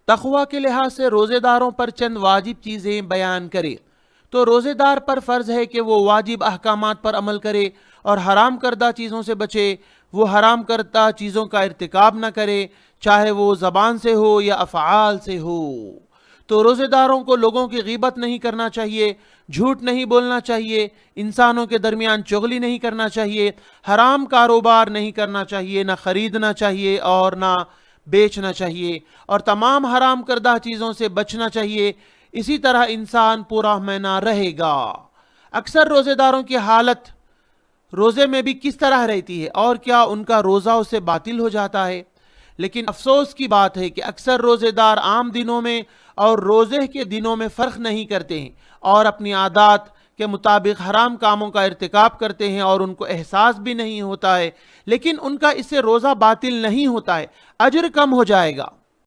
तक़वा के लिहाज से रोज़ेदारों पर चंद वाजिब चीज़ें बयान करे। तो रोज़ेदार पर फ़र्ज़ है कि वो वाजिब अहकामात पर अमल करे और हराम करदा चीज़ों से बचे। वो हराम करदा चीज़ों का इर्तिकाब न करे, चाहे वो ज़बान से हो या अफ़आल से हो। तो रोज़ेदारों को लोगों की ग़ीबत नहीं करना चाहिए, झूठ नहीं बोलना चाहिए, इंसानों के दरमियान चुगली नहीं करना चाहिए, हराम कारोबार नहीं करना चाहिए, ना ख़रीदना चाहिए और ना बेचना चाहिए, और तमाम हराम करदा चीज़ों से बचना चाहिए। इसी तरह इंसान पूरा महीना रहेगा। अक्सर रोज़ेदारों की हालत रोज़े में भी किस तरह रहती है, और क्या उनका रोज़ा उससे बातिल हो जाता है। लेकिन अफसोस की बात है कि अक्सर रोज़ेदार आम दिनों में और रोज़े के दिनों में फ़र्क नहीं करते हैं और अपनी आदत के मुताबिक हराम कामों का इर्तिकाब करते हैं और उनको एहसास भी नहीं होता है। लेकिन उनका इससे रोज़ा बातिल नहीं होता है, अजर कम हो जाएगा।